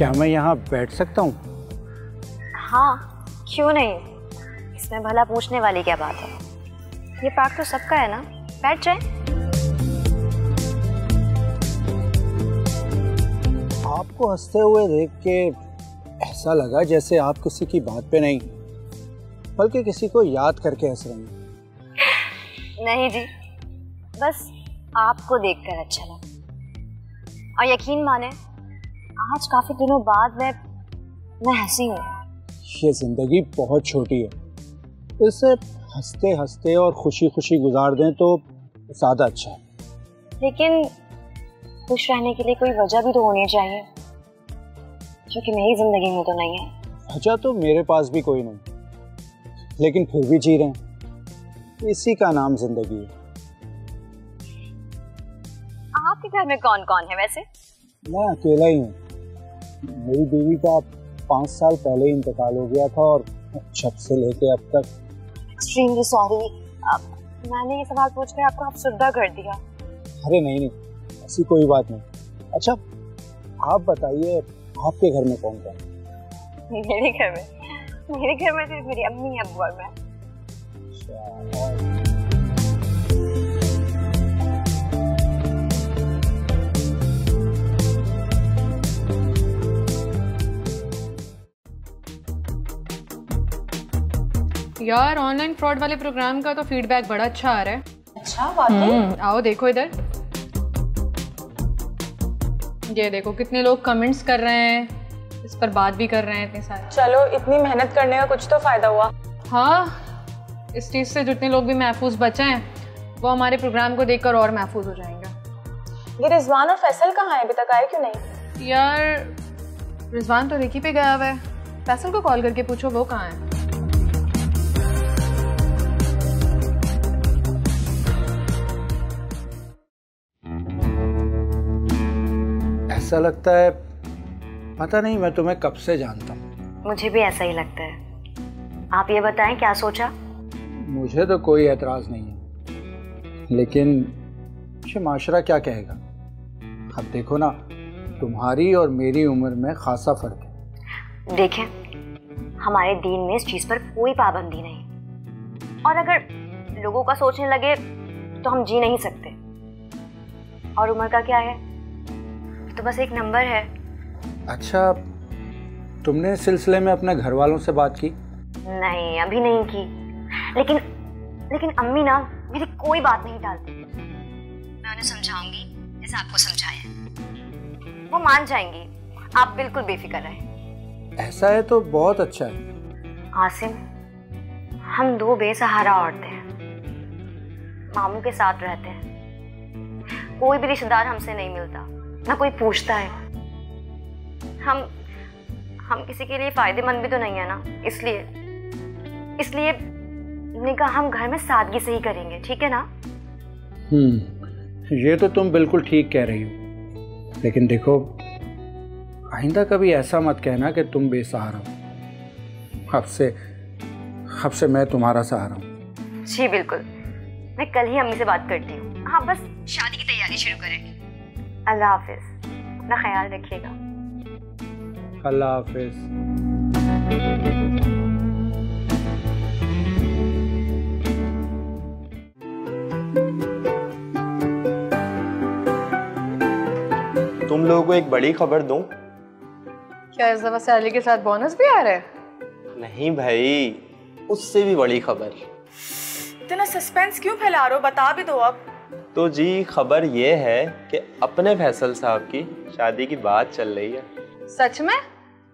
क्या मैं यहाँ बैठ सकता हूँ? हाँ, क्यों नहीं। इसमें भला पूछने वाली क्या बात है। ये पार्क तो सबका है ना, बैठ जाए। आपको हंसते हुए देख के ऐसा लगा जैसे आप किसी की बात पे नहीं बल्कि किसी को याद करके हंस रही हैं। नहीं जी, बस आपको देखकर अच्छा लगा। और यकीन माने, आज काफी दिनों बाद मैं हंसी हूँ। ये जिंदगी बहुत छोटी है, इसे हंसते हंसते और खुशी खुशी गुजार दें तो ज्यादा अच्छा है। लेकिन खुश रहने के लिए कोई वजह भी तो होनी चाहिए, जो कि मेरी जिंदगी में तो नहीं है। वजह तो मेरे पास भी कोई नहीं, लेकिन फिर भी जी रहे हैं। इसी का नाम जिंदगी है। आपके घर में कौन कौन है वैसे? मैं अकेला ही हूँ। मेरी बीवी का 5 साल पहले ही इंतकाल हो गया था और जब से लेके अब तक। एक्सट्रीमली सॉरी, मैंने ये सवाल पूछकर आपको अफसरदा कर दिया। अरे नहीं, ऐसी कोई बात नहीं। अच्छा, आप बताइए, आपके घर में कौन कौन है? मेरे घर में सिर्फ मेरी अम्मी अब्बू और मैं। यार ऑनलाइन फ्रॉड वाले प्रोग्राम का तो फीडबैक बड़ा अच्छा आ रहा है। अच्छा, वाकई? आओ देखो इधर, ये देखो कितने लोग कमेंट्स कर रहे हैं, इस पर बात भी कर रहे हैं इतने सारे। चलो, इतनी मेहनत करने का कुछ तो फायदा हुआ। हाँ, इस चीज से जितने लोग भी महफूज बचे हैं वो हमारे प्रोग्राम को देखकर और महफूज हो जाएंगे। ये रिजवान और फैसल कहाँ है? अभी तक आए क्यों नहीं? यार रिजवान तो रेकी पे गया हुआ है, फैसल को कॉल करके पूछो वो कहाँ है। ऐसा लगता है, पता नहीं, मैं तुम्हें कब से जानता हूँ। मुझे भी ऐसा ही लगता है। आप ये बताएं, क्या सोचा? मुझे तो कोई एतराज नहीं है, लेकिन ये माशरा क्या कहेगा। अब देखो ना, तुम्हारी और मेरी उम्र में खासा फर्क है। देखें, हमारे दीन में इस चीज पर कोई पाबंदी नहीं, और अगर लोगों का सोचने लगे तो हम जी नहीं सकते। और उम्र का क्या है, तो बस एक नंबर है। अच्छा, तुमने इस सिलसिले में अपने घर वालों से बात की? नहीं, अभी नहीं की। लेकिन अम्मी ना मेरी कोई बात नहीं टालती। मैं उन्हें समझाऊंगी जैसे आपको समझाया, वो मान जाएंगी। आप बिल्कुल बेफिक्र रहें। ऐसा है तो बहुत अच्छा है। आसिम, हम 2 बेसहारा औरतें हैं, मामू के साथ रहते हैं। कोई भी रिश्तेदार हमसे नहीं मिलता, ना कोई पूछता है। हम किसी के लिए फायदेमंद भी तो नहीं है ना, इसलिए निकाह हम घर में सादगी से ही करेंगे, ठीक है ना? ये तो तुम बिल्कुल ठीक कह रही हो, लेकिन देखो, आइंदा कभी ऐसा मत कहना कि तुम बेसहारा हो। अब से मैं तुम्हारा सहारा हूँ। जी बिल्कुल, मैं कल ही अम्मी से बात करती हूँ। हाँ, बस शादी की तैयारी शुरू करेंगे। अल्लाह हाफिज, अपना ख्याल रखिएगा। अल्लाह हाफिज। तुम लोगों को एक बड़ी खबर दूं? क्या इस दफा सैलरी के साथ बोनस भी आ रहा है? नहीं भाई, उससे भी बड़ी खबर। इतना सस्पेंस क्यों फैला रहे हो? बता भी दो अब। तो जी, खबर ये है कि अपने फैसल साहब की शादी की बात चल रही है। सच में?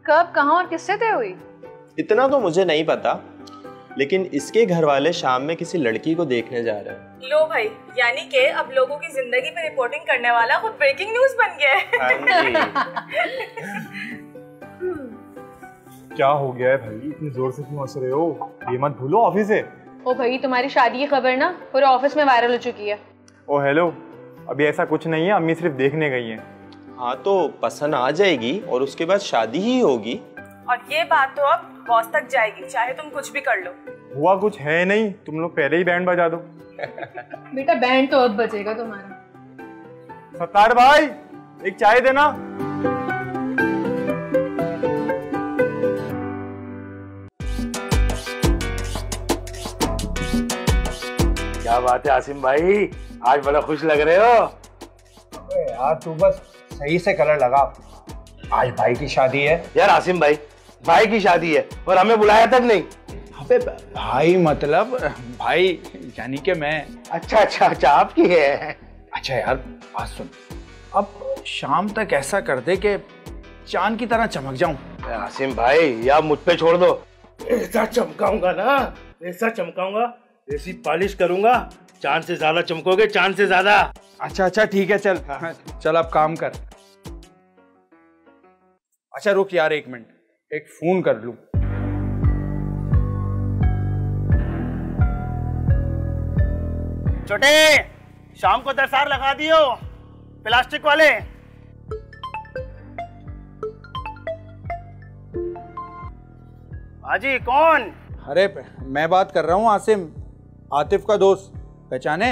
कब, कहाँ और किससे तय हुई? इतना तो मुझे नहीं पता, लेकिन इसके घर वाले शाम में किसी लड़की को देखने जा रहे हैं। लो भाई, यानी कि अब लोगों की जिंदगी पे रिपोर्टिंग करने वाला खुद ब्रेकिंग न्यूज बन गया है। हाँ जी। क्या हो गया है भाई, इतनी जोर से क्यों हंस रहे हो? ये मत भूलो ऑफिस है। ओ भाई, तुम्हारी शादी की खबर ना पूरे ऑफिस में वायरल हो चुकी है। ओ हेलो, अभी ऐसा कुछ नहीं है, अम्मी सिर्फ देखने गई हैं। हाँ, तो पसंद आ जाएगी और उसके बाद शादी ही होगी। और ये बात तो अब बॉस तक जाएगी, चाहे तुम कुछ भी कर लो। हुआ कुछ है नहीं, तुम लोग पहले ही बैंड बजा दो। बेटा बैंड तो अब बजेगा तुम्हारा। सत्तार भाई, एक चाय देना। क्या बात है आसिम भाई, आज बड़ा खुश लग रहे हो। अबे यार तू बस सही से कलर लगा, आज भाई की शादी है। यार आसिम भाई की शादी है और हमें बुलाया तक नहीं। अबे भाई मतलब भाई यानी कि मैं। अच्छा आपकी है। अच्छा यार बात सुन, अब शाम तक ऐसा कर दे कि चांद की तरह चमक जाऊं। आसिम भाई या मुझ पे छोड़ दो। ऐसा चमकाऊंगा ना, ऐसा चमकाऊंगा, ऐसी पॉलिश करूंगा, चांद से ज्यादा चमकोगे, चांद से ज्यादा। अच्छा ठीक है चल। हाँ। चल अब काम कर। अच्छा रुक यार 1 मिनट, एक फोन कर लूं। छोटे शाम को दरसार लगा दियो, प्लास्टिक वाले। हाजी कौन? अरे मैं बात कर रहा हूँ आसिम, आतिफ का दोस्त, पहचाने?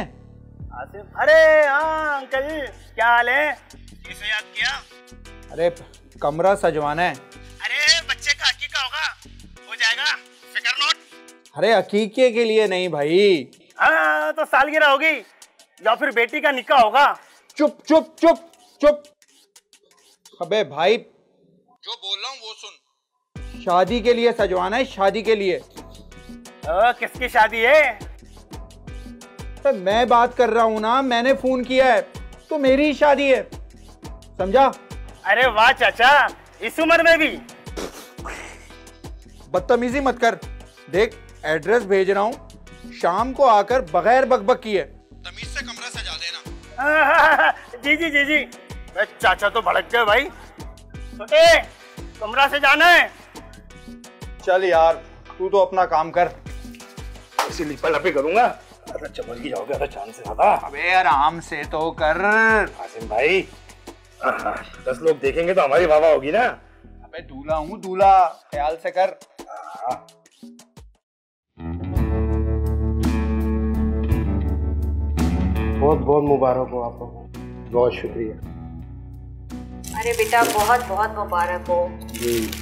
आसिफ? अरे हाँ अंकल, क्या हाल है? किसे याद किया? अरे कमरा सजवाना है। अरे बच्चे का अकीका होगा, हो जाएगा, फिकर नोट। अरे अकीके के लिए नहीं भाई। हाँ तो सालगिरह होगी या फिर बेटी का निकाह होगा। चुप चुप चुप चुप। अबे भाई जो बोल रहा हूँ वो सुन, शादी के लिए सजवाना है, शादी के लिए। किसकी शादी है? तो मैं बात कर रहा हूँ ना, मैंने फोन किया है, तो मेरी ही शादी है, समझा? अरे वाह चाचा, इस उम्र में भी। बदतमीजी मत कर, देख एड्रेस भेज रहा हूँ, शाम को आकर बगैर बकबक किए तमीज से कमरा सजा देना। जी। चाचा तो भड़क गए भाई। छोटे कमरा से जाना है। चल यार तू तो अपना काम कर। ऐसी लिपा-लपी करूंगा, अरे चमक ही जाओगे, अरे चांद से ज्यादा। अबे आराम से तो कर। आसिम भाई 10 लोग देखेंगे तो हमारी वाह होगी ना। अबे दूल्हा हूँ दूल्हा, ख्याल से कर। बहुत बहुत मुबारक हो आपको। बहुत शुक्रिया। अरे बेटा बहुत बहुत मुबारक हो,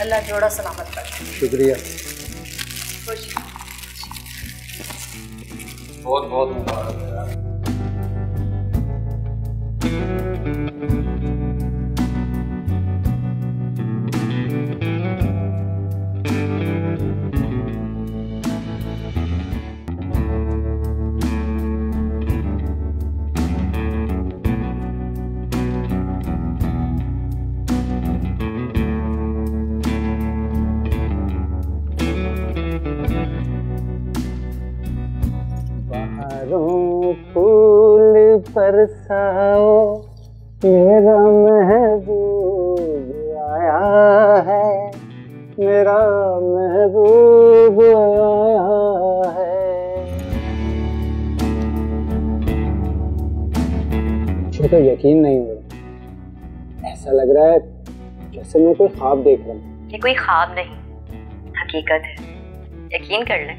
अल्लाह जोड़ा सलामत कर। शुक्रिया। खुश। बहुत बहुत मुबारक। फूल बरसाओ, मेरा महबूब आया है, मेरा महबूब आया है। मुझे तो यकीन नहीं हो रहा, ऐसा लग रहा है जैसे मैं कोई ख्वाब देख रहा हूँ। ये कोई ख्वाब नहीं, हकीकत है, यकीन कर ले।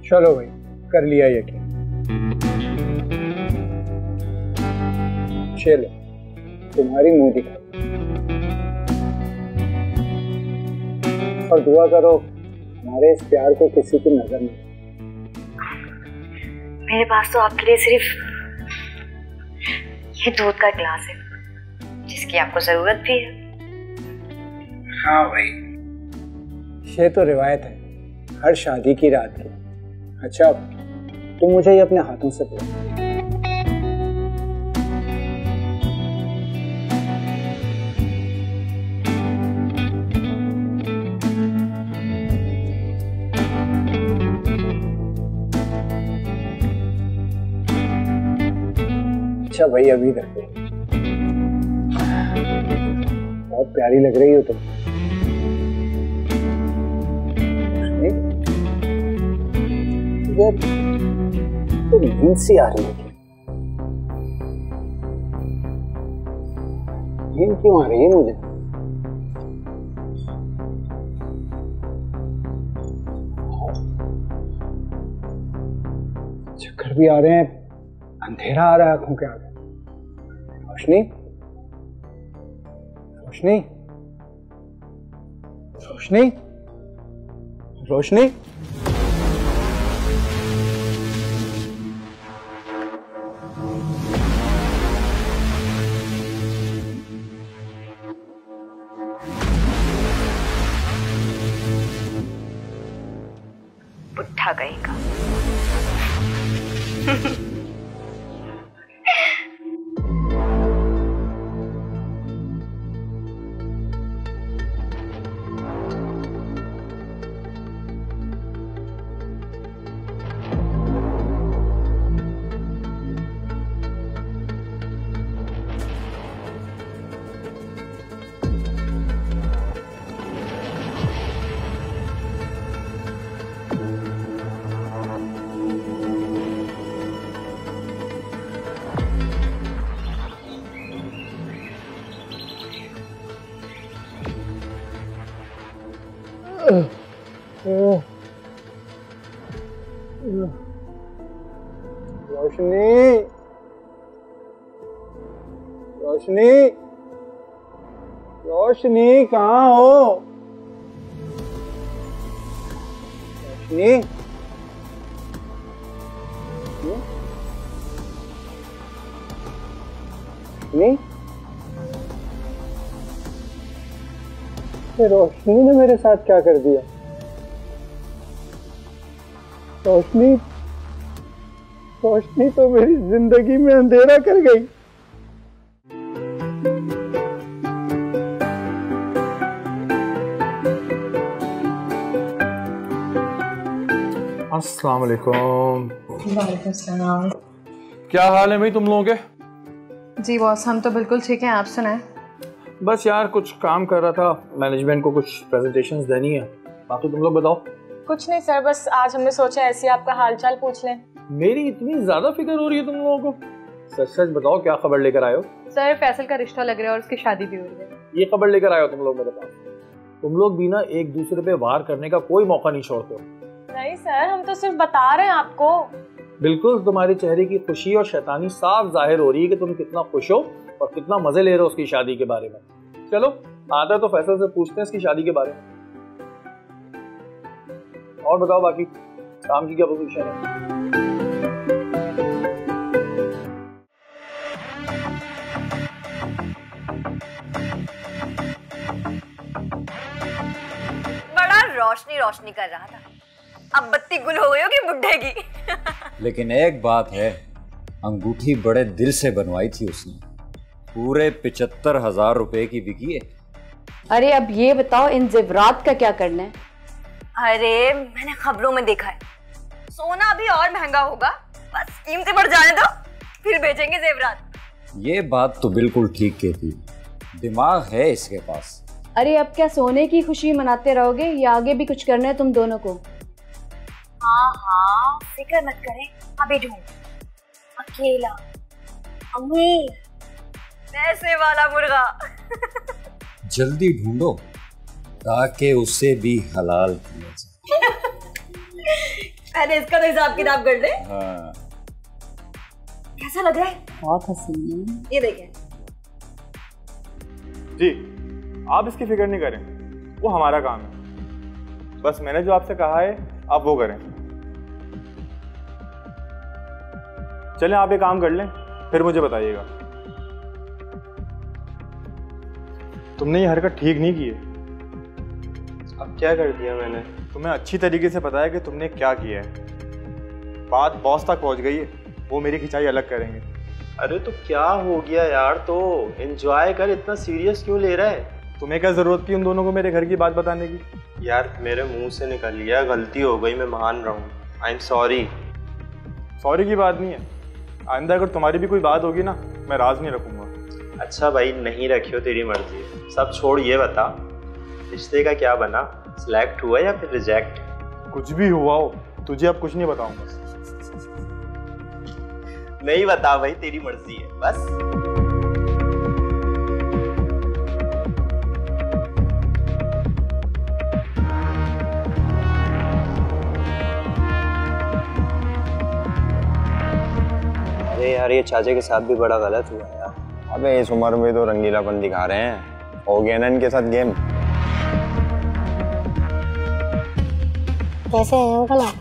चलो भाई कर लिया यकीन। चलो तुम्हारी मुंह दिखा और दुआ करो हमारे इस प्यार को किसी की नजर नहीं। मेरे पास तो आपके लिए सिर्फ ये दूध का गिलास है, जिसकी आपको जरूरत भी है। हाँ भाई, ये तो रिवायत है हर शादी की रात की। अच्छा तुम मुझे ये अपने हाथों से पिला। अच्छा भाई अभी तक बहुत प्यारी लग रही हो तुम। तो नींद सी आ रही है, नींद क्यों आ रही है मुझे? चक्कर भी आ रहे हैं, अंधेरा आ रहा है आंखों के आगे। रोशनी रोशनी रोशनी रोशनी झूठा कहेगा। रोशनी, रोशनी, रोशनी कहाँ हो? रोशनी, रोशनी ने मेरे साथ क्या कर दिया? रोशनी, रोशनी तो मेरी जिंदगी में अंधेरा कर गई। अस्सलाम वालेकुम। वालेकुम सलाम। क्या हाल है भाई तुम लोगों के? जी बॉस, हम तो बिल्कुल ठीक हैं, आप सुनाएं। बस यार कुछ काम कर रहा था, मैनेजमेंट को कुछ प्रेजेंटेशंस देनी है। बाकी तुम लोग बताओ। कुछ नहीं सर, बस आज हमने सोचा ऐसे आपका हालचाल पूछ लें। मेरी इतनी ज्यादा फिक्र हो रही है तुम लोगों को? सच सच बताओ, क्या खबर लेकर आए हो? सर फैसल का रिश्ता लग रहा है और उसकी शादी भी हो रही है। ये खबर लेकर आए हो तुम लोग मेरे पास? तुम लोग भी ना एक दूसरे पे वार करने का कोई मौका नहीं छोड़ते हो। नहीं सर, हम तो सिर्फ बता रहे हैं आपको। बिल्कुल, तुम्हारे चेहरे की खुशी और शैतानी साफ जाहिर हो रही है कि तुम कितना खुश हो और कितना मजे ले रहे हो उसकी शादी के बारे में। चलो आता है तो फैसल से पूछते हैं इसकी शादी के बारे में। और बताओ बाकी काम की क्या पोजीशन है? बड़ा रोशनी रोशनी कर रहा था, अब बत्ती गुल हो गई होगी बुड्ढे की। लेकिन एक बात है, अंगूठी बड़े दिल से बनवाई थी उसने, पूरे 75,000 रुपए की बिकी है। अरे अब ये बताओ, इन जेवरात का क्या करना है? अरे मैंने खबरों में देखा है, सोना अभी और महंगा होगा, बस कीमतें बढ़ जाने दो, फिर बेचेंगे जेवरात। ये बात तो बिल्कुल ठीक कहती, दिमाग है इसके पास। अरे अब क्या सोने की खुशी मनाते रहोगे या आगे भी कुछ करना है तुम दोनों को? हाँ हाँ, फिक्र मत करें, अभी ढूंढ, अकेला अमीर पैसे वाला मुर्गा। जल्दी ढूंढो ताकि उसे भी हलाल किया जाए। पहले इसका तो हिसाब किताब कर ले। हाँ। कैसा लग रहा है? बहुत हसीन। ये देखें। जी आप इसकी फिक्र नहीं करें, वो हमारा काम है। बस मैंने जो आपसे कहा है आप वो करें। चलें आप एक काम कर लें, फिर मुझे बताइएगा। तुमने ये हरकत ठीक नहीं की है। अब क्या कर दिया मैंने? तुम्हें अच्छी तरीके से पता है कि तुमने क्या किया है। बात बॉस तक पहुंच गई है, वो मेरी खिंचाई अलग करेंगे। अरे तो क्या हो गया यार, तो एंजॉय कर, इतना सीरियस क्यों ले रहा है? तुम्हें क्या जरूरत थी उन दोनों को मेरे घर की बात बताने की? यार मेरे मुंह से निकल लिया, गलती हो गई, मैं मान रहा हूँ, आई एम सॉरी। सॉरी की बात नहीं है, आइंदा अगर तुम्हारी भी कोई बात होगी ना, मैं राज नहीं रखूंगा। अच्छा भाई, नहीं रखियो, तेरी मर्जी, सब छोड़, ये बता रिश्ते का क्या बना, सिलेक्ट हुआ या फिर रिजेक्ट? कुछ भी हुआ हो, तुझे अब कुछ नहीं बताऊंगा। नहीं बता भाई, तेरी मर्जी है बस। अरे यार ये चाचा के साथ भी बड़ा गलत हुआ यार। अबे इस उम्र में तो रंगीलापन दिखा रहे हैं, हो गया ना इनके साथ गेम। कैसे हैं अंकल आप?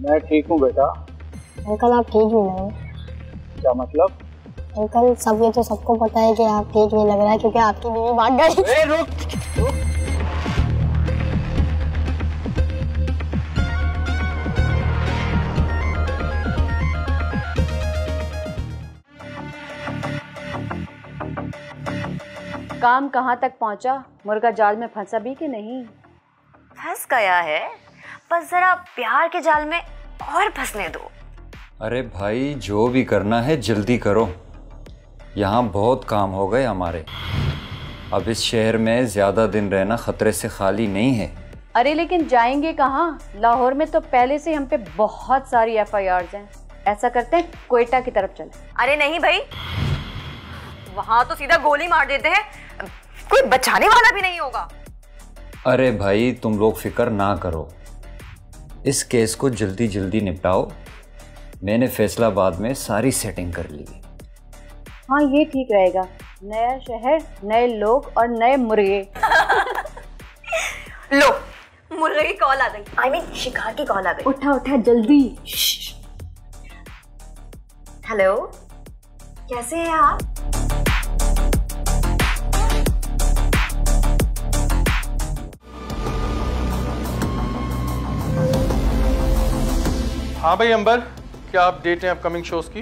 मैं ठीक हूँ बेटा। अंकल आप ठीक नहीं लग रहे। क्या मतलब? अंकल सब ये तो सबको पता है कि आप ठीक नहीं लग रहा है क्योंकि आपकी बीवी भाग गई। रुक। काम कहाँ तक पहुँचा? मुर्गा जाल में फंसा भी कि नहीं? फंस गया है, बस जरा प्यार के जाल में और फंसने दो। अरे भाई जो भी करना है जल्दी करो, यहाँ बहुत काम हो गए हमारे। अब इस शहर में ज़्यादा दिन रहना खतरे से खाली नहीं है। अरे लेकिन जाएंगे कहाँ? लाहौर में तो पहले से हम पे बहुत सारी FIRs हैं। ऐसा करते हैं क्वेटा की तरफ चले। अरे नहीं भाई, वहां तो सीधा गोली मार देते हैं, कोई बचाने वाला भी नहीं होगा। अरे भाई तुम लोग फिक्र ना करो, इस केस को जल्दी जल्दी निपटाओ। मैंने फैसलाबाद में सारी सेटिंग कर ली। हाँ ये ठीक रहेगा, नया शहर, नए लोग और नए मुर्गे। लो, मुर्गे की कॉल आ गई। I mean, शिकार की कॉल आ गई। उठा उठा जल्दी। हेलो, कैसे हैं आप? हाँ भाई अंबर, क्या अपडेट है अपकमिंग शोज की?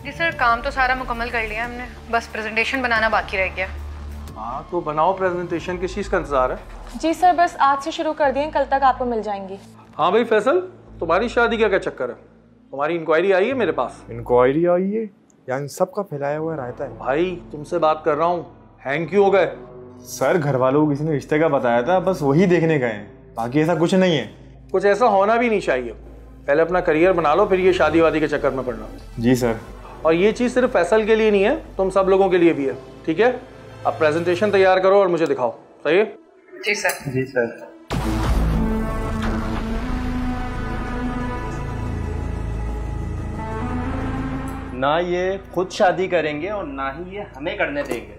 जी सर, काम तो सारा मुकम्मल कर लिया हमने, बस प्रेजेंटेशन बनाना बाकी रह गया। हाँ तो बनाओ प्रेजेंटेशन, किस चीज़ का इंतजार है? जी सर, बस आज से शुरू कर दिए, कल तक आपको मिल जाएंगी। हाँ भाई फैसल, तुम्हारी शादी का क्या चक्कर है? तुम्हारी इंक्वायरी आई है मेरे पास? इंक्वायरी आई है या इन सब का फैलाया हुआ रहता है? भाई तुमसे बात कर रहा हूँ, हैंग क्यों हो गए? सर घर वालों को किसी ने रिश्ते का बताया था, बस वही देखने गए हैं, बाकी ऐसा कुछ नहीं है। कुछ ऐसा होना भी नहीं चाहिए, पहले अपना करियर बना लो, फिर ये शादी वादी के चक्कर में पड़ना। जी सर। और ये चीज़ सिर्फ फैसल के लिए नहीं है, तुम सब लोगों के लिए भी है, ठीक है? अब प्रेजेंटेशन तैयार करो और मुझे दिखाओ, सही है? जी सर। जी सर। ना ये खुद शादी करेंगे और ना ही ये हमें करने देंगे।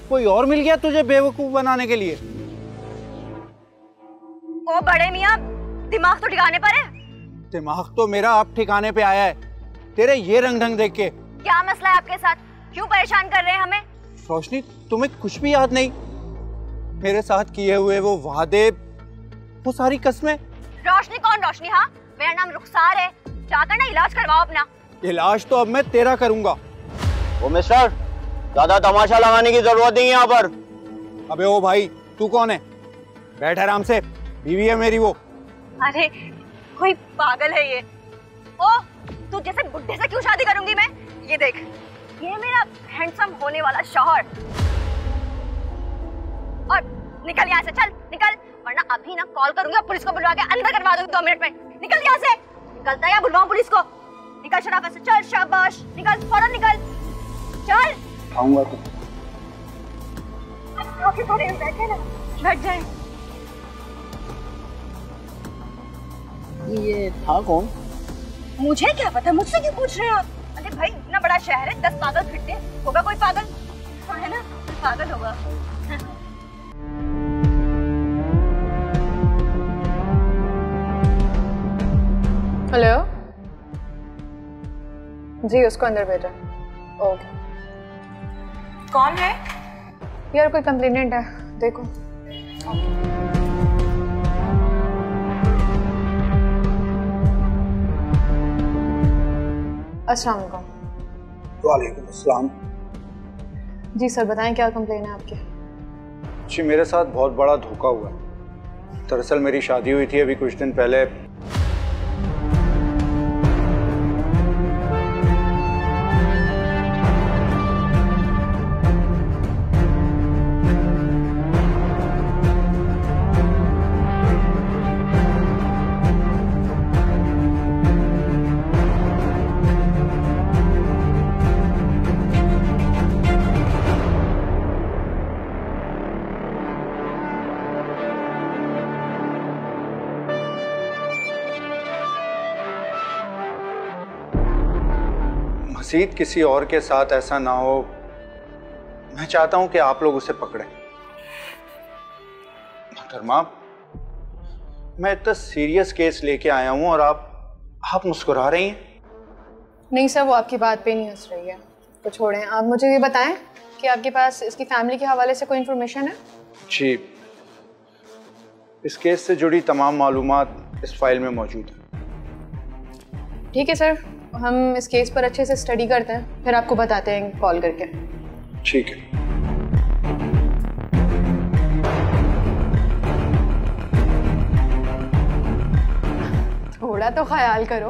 कोई और मिल गया तुझे बेवकूफ बनाने के लिए? ओ बड़े मियां, दिमाग तो ठिकाने पर है? दिमाग तो मेरा अब ठिकाने पे आया है, तेरे ये रंग ढंग देख के। क्या मसला है आपके साथ? क्यों परेशान कर रहे हैं हमें? रोशनी, तुम्हें कुछ भी याद नहीं? मेरे साथ किए हुए वो वादे, वो सारी कस्में। रोशनी कौन रोशनी? हाँ, मेरा नाम रुखसार है, जाकर ना इलाज करवाओ अपना। इलाज तो अब मैं तेरा करूंगा। ओ मिस्टर, ज्यादा तमाशा लगाने की जरूरत नहीं है यहाँ पर। अबे ओ भाई, तू कौन है? बैठ आराम से, बीवी है मेरी वो। अरे कोई पागल है ये। ओ, तू जैसे बुड्ढे से क्यों शादी करूंगी मैं? ये देख, ये मेरा हैंडसम होने वाला शौहर। और निकल यहाँ से, चल निकल, वरना अभी ना कॉल करूंगी और पुलिस को बुलवा के अंदर करवा दूंगी 2 मिनट में। निकल यहाँ से। निकलता है या बुलवाऊं पुलिस को? निकल शराफत से, चल शाबाश, निकल फौरन निकल, चल। आऊंगा तो। काफी थोड़े बैठे ना, बैठ जाए। ये था कौन? मुझे क्या पता, मुझसे क्यों पूछ रहे हो आप? अरे भाई इतना बड़ा शहर है, 10 पागल फिरते हैं, होगा कोई पागल? तो है ना, पागल होगा। हेलो जी, उसको अंदर भेजा। ओके। कौन है? यार कोई कंप्लेनेंट है, देखो। अस्सलाम वालेकुम। वालेकुम अस्सलाम। जी सर बताएं, क्या कंप्लेन है आपकी? जी मेरे साथ बहुत बड़ा धोखा हुआ है। दरअसल मेरी शादी हुई थी अभी कुछ दिन पहले। मजीद किसी और के साथ ऐसा ना हो, मैं चाहता हूं कि आप लोग उसे पकड़ें। मोहतरमा, मैं इतना सीरियस केस लेके आया हूँ और आप मुस्कुरा रही हैं। नहीं सर, वो आपकी बात पे नहीं हंस रही है, तो छोड़ें। आप मुझे ये बताएं कि आपके पास इसकी फैमिली के हवाले से कोई इन्फॉर्मेशन है? जी, इस केस से जुड़ी तमाम मालूमात इस फाइल में मौजूद है। ठीक है सर, हम इस केस पर अच्छे से स्टडी करते हैं, फिर आपको बताते हैं कॉल करके। ठीक है। थोड़ा तो ख्याल करो।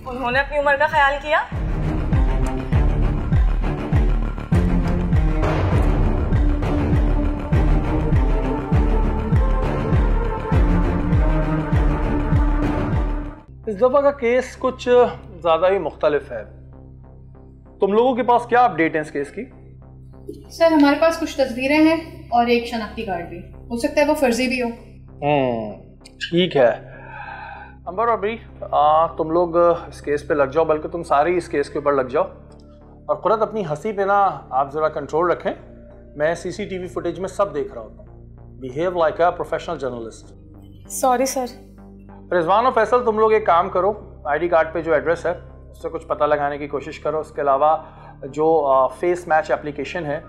उन्होंने अपनी उम्र का ख्याल किया? इस दफा का केस कुछ ज्यादा ही मुख्तलिफ है। तुम लोगों के पास क्या अपडेट है इस केस की? सर, हमारे पास कुछ तस्वीरें हैं और एक शनाख्ती कार्ड भी। हो सकता है वो फर्जी भी हो। ठीक है अंबर और अभी तुम लोग इस केस पे लग जाओ, बल्कि तुम सारे इस केस के ऊपर लग जाओ। और कुरत, अपनी हंसी पे ना आप जरा कंट्रोल रखें। मैं सीसीटीवी फुटेज में सब देख रहा होता हूँ। Behave like a professional journalist. Sorry sir. Rizwan और फैसल, तुम लोग एक काम करो, आईडी कार्ड पे जो एड्रेस है उससे कुछ पता लगाने की कोशिश करो। उसके अलावा जो फेस मैच एप्लीकेशन है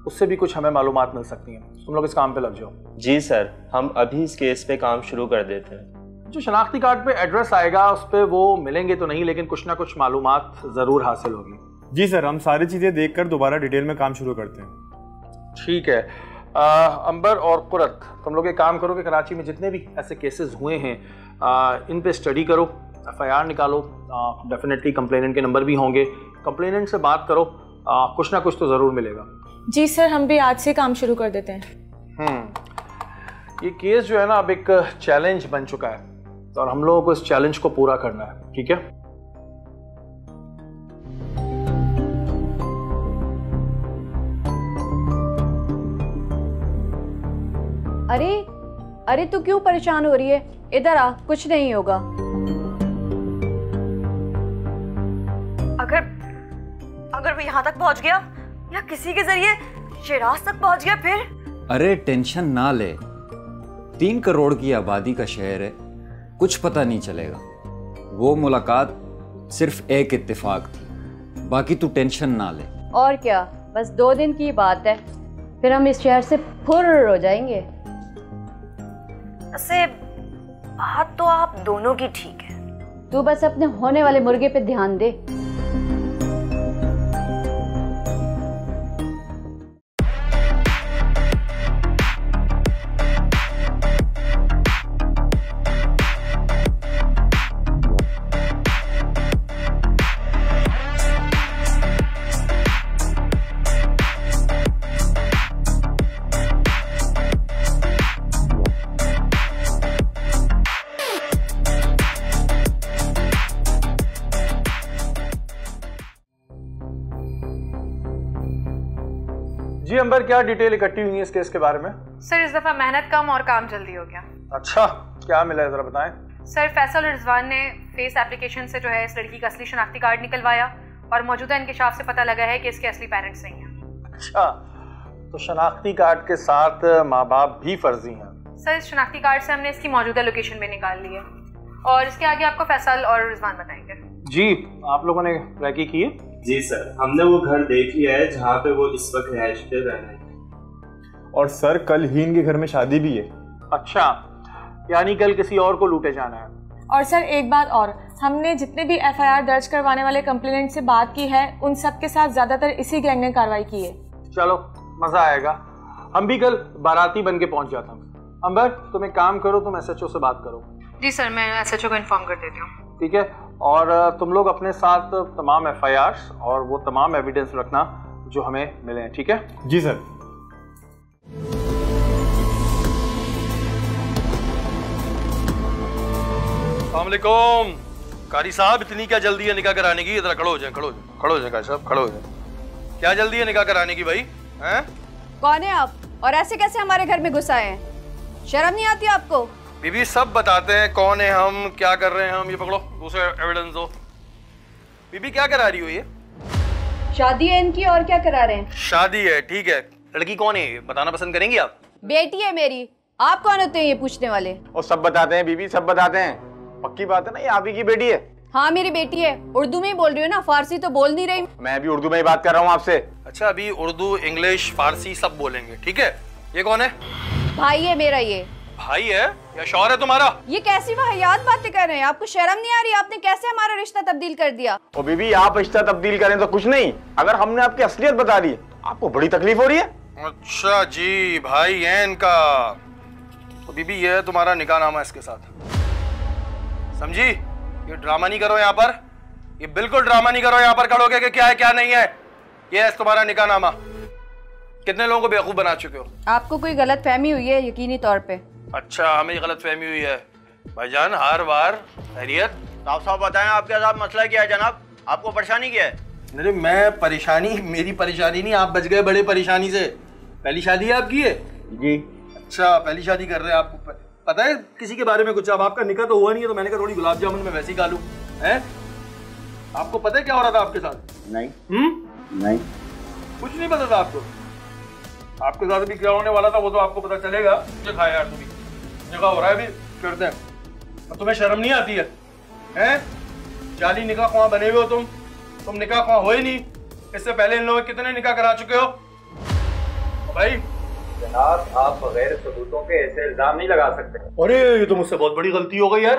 उससे भी कुछ हमें मालूमात मिल सकती हैं। तुम लोग इस काम पे लग जाओ। जी सर, हम अभी इस केस पे काम शुरू कर देते हैं। जो शनाख्ती कार्ड पे एड्रेस आएगा उस पर वो मिलेंगे तो नहीं, लेकिन कुछ ना कुछ मालूमात ज़रूर हासिल होगी। जी सर, हम सारी चीज़ें देखकर दोबारा डिटेल में काम शुरू करते हैं। ठीक है अंबर और कुरत, तुम लोग एक काम करो कि कराची में जितने भी ऐसे केसेस हुए हैं इन पे स्टडी करो, FIR निकालो। डेफिनेटली कंप्लेनेंट के नंबर भी होंगे, कंप्लेनेंट से बात करो, कुछ ना कुछ तो ज़रूर मिलेगा। जी सर, हम भी आज से काम शुरू कर देते हैं। ये केस जो है ना अब एक चैलेंज बन चुका है और हम लोगों को इस चैलेंज को पूरा करना है। ठीक है? अरे तू क्यों परेशान हो रही है? इधर आ, कुछ नहीं होगा। अगर वो यहाँ तक पहुँच गया या किसी के जरिए शिराज तक पहुँच गया फिर? अरे टेंशन ना ले, 3 करोड़ की आबादी का शहर है, कुछ पता नहीं चलेगा। वो मुलाकात सिर्फ एक इत्तेफाक थी, बाकी तू टेंशन ना ले। और क्या, बस 2 दिन की बात है, फिर हम इस शहर से फुर्र हो जाएंगे। ऐसे बात तो आप दोनों की ठीक है। तू बस अपने होने वाले मुर्गे पे ध्यान दे। जी अंबर, क्या डिटेल इकट्ठी हुई है इस केस के बारे में? सर, इस दफा मेहनत कम और काम जल्दी हो गया। अच्छा, क्या मिला है जरा बताएं। सर, फैसल और रिजवान ने फेस एप्लीकेशन से जो है इस लड़की का असली शनाख्ती कार्ड निकलवाया और मौजूदा इंकशाफ से पता लगा है कि इसके असली पेरेंट्स नहीं हैं। अच्छा, तो शनाख्ती कार्ड के साथ माँ बाप भी फर्जी हैं? सर, इस शनाख्ती कार्ड से हमने इसकी मौजूदा लोकेशन भी निकाल ली है और इसके आगे आपको फैसल और रिजवान बताएंगे। जी, आप लोगों ने ट्रैकिंग की है? जी सर, हमने वो घर देख लिया है जहाँ पे वो इस वक्त रिहाइश पे रह रहे हैं। और सर, कल ही इनके घर में शादी भी है। अच्छा, यानी कल किसी और को लूटे जाना है। और सर एक बात और, हमने जितने भी FIR दर्ज करवाने वाले कंप्लेनेंट से बात की है उन सब के साथ ज्यादातर इसी गैंग ने कार्रवाई की है। चलो, मजा आएगा। हम भी कल बाराती बन के पहुंच जाता हूँ। अंबर, तुम एक काम करो, तुम SHO से बात करो। जी सर, मैं SHO को इन्फॉर्म कर देती हूँ। ठीक है, और तुम लोग अपने साथ तमाम FIRs और वो तमाम एविडेंस रखना जो हमें मिले हैं। ठीक है? जी सर। अस्सलामुअलैकुम। कारी साहब, इतनी क्या जल्दी है निकाह कराने की? इधर खड़ो हो जाए, खड़ो हो जाए कारी साहब, खड़ो हो जाए। क्या जल्दी है निकाह कराने की भाई? हैं? कौन है आप और ऐसे कैसे हमारे घर में घुस आए हैं? शर्म नहीं आती आपको? बीबी, सब बताते हैं कौन है हम, क्या कर रहे हैं हम। ये पकड़ो, दूसरे एविडेंस दो। बीबी, क्या करा रही हो ये? शादी है इनकी, और क्या करा रहे हैं? शादी है, ठीक है। लड़की कौन है बताना पसंद करेंगी आप? बेटी है मेरी, आप कौन होते हैं ये पूछने वाले? और सब बताते हैं बीबी, सब बताते हैं। पक्की बात है ना, ये आप ही की बेटी है? हाँ मेरी बेटी है। उर्दू में ही बोल रही हो ना, फारसी तो बोल नहीं रही। मैं भी उर्दू में ही बात कर रहा हूँ आपसे। अच्छा, अभी उर्दू, इंग्लिश, फारसी सब बोलेंगे, ठीक है? ये कौन है? भाई है मेरा। ये भाई है या शौहर है तुम्हारा? ये कैसी वाहियात बातें कर रहे हैं? आपको शर्म नहीं आ रही? आपने कैसे हमारा रिश्ता तब्दील कर दिया? ओ बीबी, आप रिश्ता तब्दील करें तो कुछ नहीं, अगर हमने आपकी असलियत बता दी आपको बड़ी तकलीफ हो रही है। अच्छा जी, भाई है इनका। तो बीबी ये है तुम्हारा निकाहनामा इसके साथ, समझी? ये ड्रामा नहीं करो यहाँ पर, ये बिल्कुल ड्रामा नहीं करो यहाँ पर खड़े होके कि क्या है क्या नहीं है। ये है तुम्हारा निकाहनामा। कितने लोगों को बेवकूफ बना चुके हो? आपको कोई गलत फहमी हुई है यकीनी तौर पे। अच्छा, हमें गलत फहमी हुई है। भाईजान हर बार खैरियत? साफ साफ बताएं आपके साथ मसला क्या है जनाब, आपको परेशानी क्या है? अरे मैं परेशानी, मेरी परेशानी नहीं, आप बच गए बड़े परेशानी से। पहली शादी है आपकी है? जी। अच्छा, पहली शादी कर रहे हैं। आपको पता है किसी के बारे में कुछ? अब आपका निकाह तो हुआ नहीं है, तो मैंने कहा थोड़ी गुलाब जामुन में वैसे ही खा लूं। हैं? आपको पता है क्या हो रहा था आपके साथ? नहीं। नहीं, कुछ नहीं पता था आपको? आपके साथ भी क्या होने वाला था वो तो आपको पता चलेगा। मुझे खाया यार, तुम्हें निकाह हो रहा है, अभी करते हैं। अब तुम्हें शर्म नहीं आती है? हैं? जाली निकाह ख्वाह बने हुए हो तुम निकाह ख्वाह हो ही नहीं। इससे पहले इन लोगों ने कितने निकाह करा चुके हो भाई? जनाब, आप बगैर सबूतों के ऐसे इल्जाम नहीं लगा सकते। अरे ये तो मुझसे बहुत बड़ी गलती हो गई यार।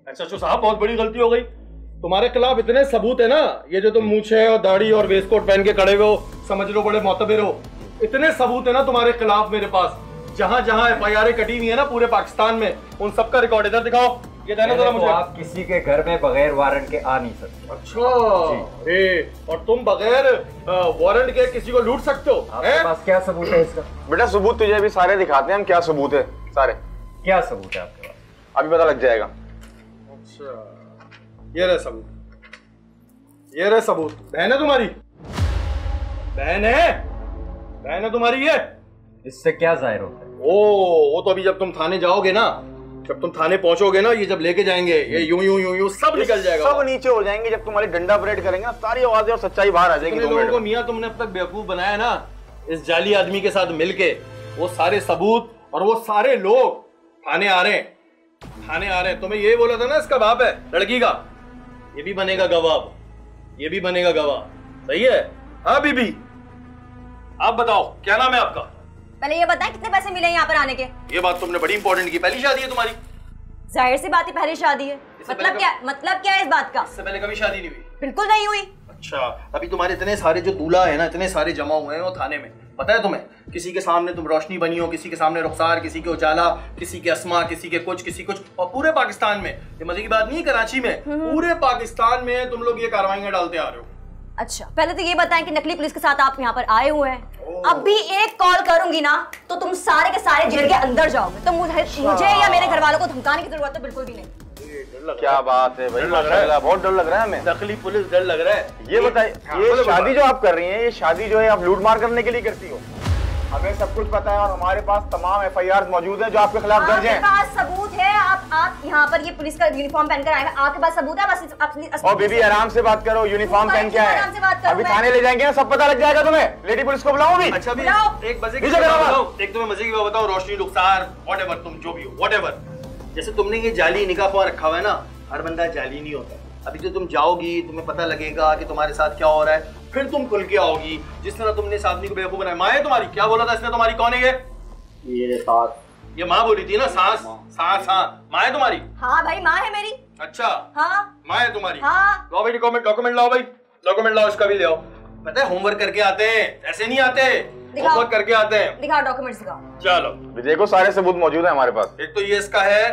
एसएचओ साहब, बहुत बड़ी गलती हो गई। तुम्हारे खिलाफ इतने सबूत है ना, ये जो तुम मूंछें और दाढ़ी और वेस्टकोट पहन के खड़े हो, समझ लो बड़े मोतबर हो। इतने सबूत है ना तुम्हारे खिलाफ मेरे पास, जहां जहां एफआईआर कटी हुई है ना पूरे पाकिस्तान में, उन सबका रिकॉर्ड इधर दिखाओ। ये देना जरा मुझे। आप किसी के घर में बगैर वारंट के आ नहीं सकते। अच्छा, अरे और तुम बगैर वारंट के किसी को लूट सकते हो? आपके पास क्या सबूत है इसका? बेटा सबूत तुझे अभी सारे दिखाते हैं हम, क्या सबूत है सारे। क्या सबूत है आपके पास? अभी पता लग जाएगा। अच्छा, ये रहे सबूत, ये रहे सबूत। बहन है तुम्हारी? बहन है तुम्हारी? ये इससे क्या जाहिर होता है? वो तो अभी जब तुम थाने जाओगे ना, जब तुम थाने पहुंचोगे ना, ये जब लेके जाएंगे, ये यूं सब निकल जाएगा, सब नीचे हो जाएंगे। जब तुम्हारी डंडा परेड करेंगे ना, सारी आवाजें और सच्चाई बाहर आ जाएगी। लोगों को मियां तुमने अब तक बेवकूफ बनाया ना इस जाली आदमी के साथ मिलके, वो सारे सबूत और वो सारे लोग थाने आ रहे हैं। तुम्हें ये बोला था ना इसका बाप है लड़की का, ये भी बनेगा गवाह, ये भी बनेगा गवाह। सही है? हाँ बीबी, आप बताओ क्या नाम है आपका? पहले ये बताएं कितने पैसे मिले यहाँ पर आने के? ये बात तुमने बड़ी इंपॉर्टेंट की। पहली शादी है तुम्हारी? जाहिर सी बात है पहली शादी है। मतलब क्या है इस बात का? इससे पहले कभी शादी नहीं हुई? बिल्कुल नहीं हुई। अच्छा, अभी तुम्हारे इतने सारे जो दूल्हा है ना, इतने सारे जमा हुए हैं वो थाने में, पता है तुम्हें? किसी के सामने तुम रोशनी बनी हो, किसी के सामने रुखसार, किसी के उजाला, किसी के अस्मा, किसी के कुछ, और पूरे पाकिस्तान में, ये मजे की बात नहीं है कराची में, पूरे पाकिस्तान में तुम लोग ये कार्रवाइयां डालते आ रहे हो। अच्छा, पहले तो ये बताएं कि नकली पुलिस के साथ आप यहाँ पर आए हुए हैं। अब भी एक कॉल करूंगी ना तो तुम सारे के सारे जेल के अंदर जाओगे। तो मुझे या मेरे घर वालों को धमकाने की जरूरत तो बिल्कुल भी नहीं। क्या बात है भाई, माशाल्लाह, बहुत डर लग रहा है हमें। नकली पुलिस डर लग रहा है? ये बताइए, ये शादी जो आप कर रही हैं, ये शादी जो है आप लूट मार करने के लिए करती हो? हमें सब कुछ पता है और हमारे पास तमाम एफआईआर मौजूद है जो आपके खिलाफ दर्ज हैं। आपके पास सबूत है? आप यहाँ पर ये पुलिस का यूनिफॉर्म पहनकर आए हैं, आपके पास सबूत है? बस और बीबी आराम से बात करो, यूनिफॉर्म पहन के आए हैं। अभी थाने ले जाएंगे ना, सब पता लग जाएगा तुम्हें। लेडी पुलिस को बुलाओ भी। अच्छा भी एक मजे की बात, एक तुम्हें मजे की बात बताओ, रोशनी, रुखसार, व्हाटएवर, तुम जो भी हो, व्हाटएवर, जैसे तुमने ये जाली निकाह ख्वाह रखा हुआ है ना, हर बंदा जाली नहीं होता। अभी तो तुम जाओगी, तुम्हें पता लगेगा कि तुम्हारे साथ क्या हो रहा है, फिर तुम खुल के आओगी। जिस तरह तुमने इस आदमी को बेवकूफ बनाया। माँ है तुम्हारी? क्या बोला था इसने तुम्हारी? कौन है ये सास? ये माँ बोली थी ना, सास। हाँ, माँ है तुम्हारी? हाँ भाई, माँ है मेरी। अच्छा, हाँ माँ है तुम्हारी? हाँ। लाओ भाई डॉक्यूमेंट लाओ भाई, डॉक्यूमेंट लाओ, इसका भी ले आओ। पता है होमवर्क करके आते हैं, ऐसे नहीं आते, होमवर्क करके आते हैं। दिखाओ डॉक्यूमेंट्स दिखाओ। चलो देखो, सारे सबूत मौजूद है हमारे पास। एक तो ये इसका है।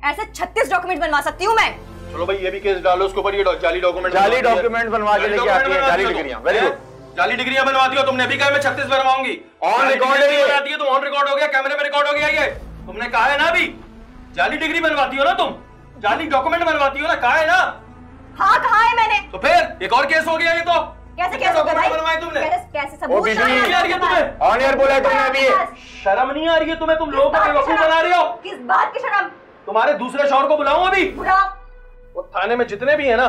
ऐसे 36 डॉक्यूमेंट बनवा सकती हूँ मैं। चलो भाई ये भी केस डालो उसके ऊपर, ये जाली डॉक्यूमेंट बनवा के लेके आती है, जाली डिग्रियां। वेरी गुड, जाली डिग्रियां बनवाती हो तुमने। अभी कहा मैं 36 बनवाऊंगी। ऑन रिकॉर्ड है, तुम ऑन रिकॉर्ड हो गया, कैमरे में रिकॉर्ड हो गया। ये तुमने कहा है ना, अभी जाली डिग्री बनवाती हो ना तुम, जाली डॉक्यूमेंट बनवाती हो ना, कहा है ना? हाँ, कहा है मैंने। तो फिर एक और केस हो गया ये तो। कैसे केस हो गया भाई? बनवाए तुमने? कैसे सबूत नहीं आ रही है तुम्हें? ऑन एयर बोला है तुमने अभी। शर्म नहीं आ रही है तुम्हें? तुम लोगों को बेवकूफ बना रहे हो। किस बात की शर्म? तुम्हारे दूसरे शौहर को बुलाऊं अभी? बुलाओ। वो थाने में जितने भी है ना,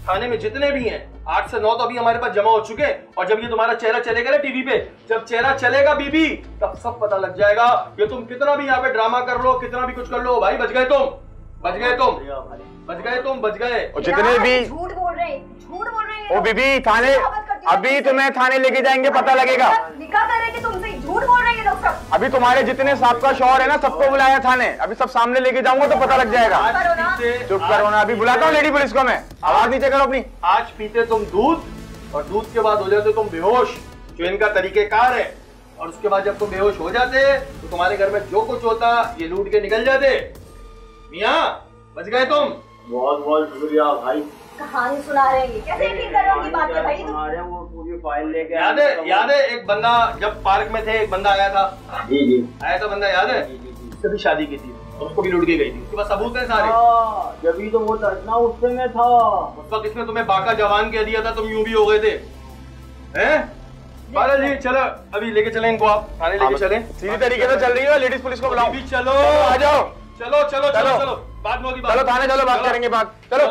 थाने में जितने भी हैं 8 से 9 तो अभी हमारे पास जमा हो चुके हैं, और जब ये तुम्हारा चेहरा चलेगा ना टीवी पे, जब चेहरा चलेगा बीबी, तब सब पता लग जाएगा कि तुम कितना भी यहाँ पे ड्रामा कर लो, कितना भी कुछ कर लो, भाई बच गए तुम, बच गए तुम, बच गए तुम, बच गए। और जितने भी झूठ बोल रहे हैं, झूठ बोल रहे हैं। ओ बीबी, थाने अभी तुम्हें थाने लेके जाएंगे, पता लगेगा। निकाह कर रहे कि तुमसे झूठ बोल रहे हैं लोग सब। अभी तुम्हारे जितने साबका शौहर है ना, सबको बुलाया थाने, अभी सब सामने लेके जाऊंगा तो पता लग जाएगा। चुप करो ना, अभी बुलाता हूँ लेडी पुलिस को मैं। आवाज नीचे करो अपनी। आज पीते तुम दूध, और दूध के बाद हो जाते तुम बेहोश, जो इनका तरीकेकार है, और उसके बाद जब तुम बेहोश हो जाते तो तुम्हारे घर में जो कुछ होता ये लूट के निकल जाते। मियाँ बच गए तुम। बहुत बहुत शुक्रिया भाई। कहानी सुना रहे हैं, कैसे यकीन कर रहे हो की बात है भाई तुम? वो पूरी फाइल लेके याद है एक बंदा जब पार्क में थे, एक बंदा आया था। जी जी आया था बंदा, याद है? उससे भी शादी की थी और उसको भी लूट के गई थी, उसके पास सबूत है सारे। जब तो वो तड़ना उससे में था, उस वक्त इसने तुम्हें बाका जवान कह दिया था, तुम यूं भी हो गए थे। हैं बाला जी चलो अभी लेके चले इनको, आप थाने लेके चले। सीधी तरीके से चल रही है, लेडीज पुलिस को बुलाओ। चलो आ जाओ, चलो चलो चलो चलो, बाद में होगी बात। चलो थाने चलो, बात करेंगे बात। चलो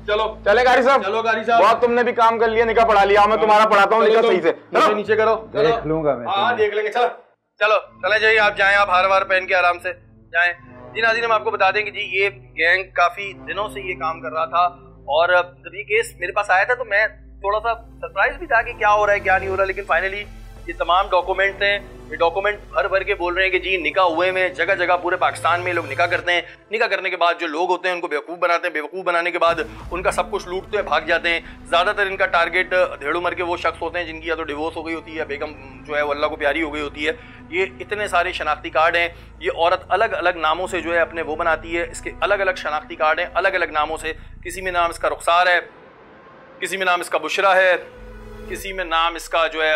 चलो चले गाड़ी साहब, चलो गाड़ी साहब। बहुत तुमने भी काम कर लिया, निकाह पढ़ा लिया, मैं तुम्हारा पढ़ाता हूँ निकाह सही से। चलो नीचे करो, देख लूंगा मैं। हाँ देख लेंगे। चलो चलो चले जाइए, आप जाएं, आप हार वार पहन के आराम से जाएं। जी नाज़रीन, हम आपको बता दें कि जी ये गैंग काफी दिनों से ये काम कर रहा था, और जब ये केस मेरे पास आया था तो मैं थोड़ा सा सरप्राइज भी था कि क्या हो रहा है क्या नहीं हो रहा, लेकिन फाइनली ये तमाम डॉक्यूमेंट हैं, ये डॉक्यूमेंट भर भर के बोल रहे हैं कि जी निकाह हुए में जगह जगह पूरे पाकिस्तान में लोग निकाह करते हैं। निकाह करने के बाद जो लोग होते हैं उनको बेवकूफ़ बनाते हैं, बेवकूफ़ बनाने के बाद उनका सब कुछ लूटते हैं, भाग जाते हैं। ज़्यादातर इनका टारगेट धेड़ उम्र के वो शख्स होते हैं जिनकी या तो डिवोर्स हो गई होती है या बेगम जो है वो अल्लाह को प्यारी हो गई होती है। ये इतने सारे शनाख्ती कार्ड हैं, ये औरत अलग अलग नामों से जो है अपने वो बनाती है, इसके अलग अलग शनाख्ती कार्ड हैं अलग अलग नामों से। किसी में नाम इसका रुखसार है, किसी में नाम इसका बुशरा है, किसी में नाम इसका जो है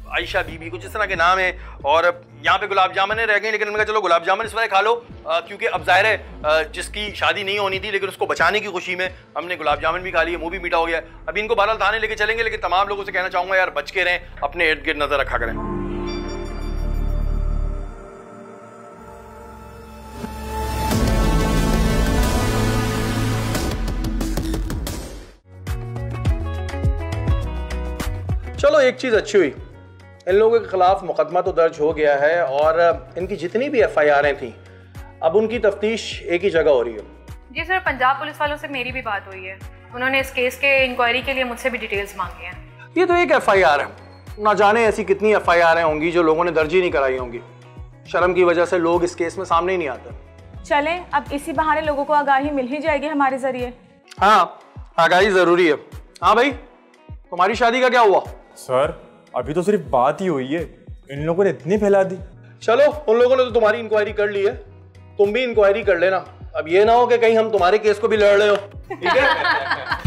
आयशा बीबी, कुछ इस तरह के नाम है। और यहाँ पे गुलाब जामुन रह गए, लेकिन मैंने कहा चलो गुलाब जामुन इस वजह खा लो क्योंकि अब जाहिर है जिसकी शादी नहीं होनी थी लेकिन उसको बचाने की खुशी में हमने गुलाब जामुन भी खा लिए, मुंह भी मीठा हो गया। अभी इनको बहरहाल थाने लेके चलेंगे, लेकिन तमाम लोगों से कहना चाहूँगा यार बच के रहें, अपने इर्द गिर्द नजर रखा करें। चलो एक चीज़ अच्छी हुई, इन लोगों के खिलाफ मुकदमा तो दर्ज हो गया है, और इनकी जितनी भी FIR थी अब उनकी तफ्तीश एक ही जगह हो रही है। जी सर, पंजाब पुलिस वालों से मेरी भी बात हुई है, उन्होंने इस केस के इंक्वायरी के लिए मुझसे भी डिटेल्स मांगी हैं। ये तो एक FIR है, ना जाने ऐसी कितनी FIR होंगी जो लोगों ने दर्ज ही नहीं कराई होंगी। शर्म की वजह से लोग इस केस में सामने ही नहीं आते। चलें, अब इसी बहाने लोगों को आगाही मिल ही जाएगी हमारे जरिए। हाँ आगाही जरूरी है। हाँ भाई, तुम्हारी शादी का क्या हुआ? सर अभी तो सिर्फ बात ही हुई है, इन लोगों ने इतनी फैला दी। चलो उन लोगों ने तो तुम्हारी इंक्वायरी कर ली है, तुम भी इंक्वायरी कर लेना। अब ये ना हो कि कहीं हम तुम्हारे केस को भी लड़ रहे हो, ठीक है?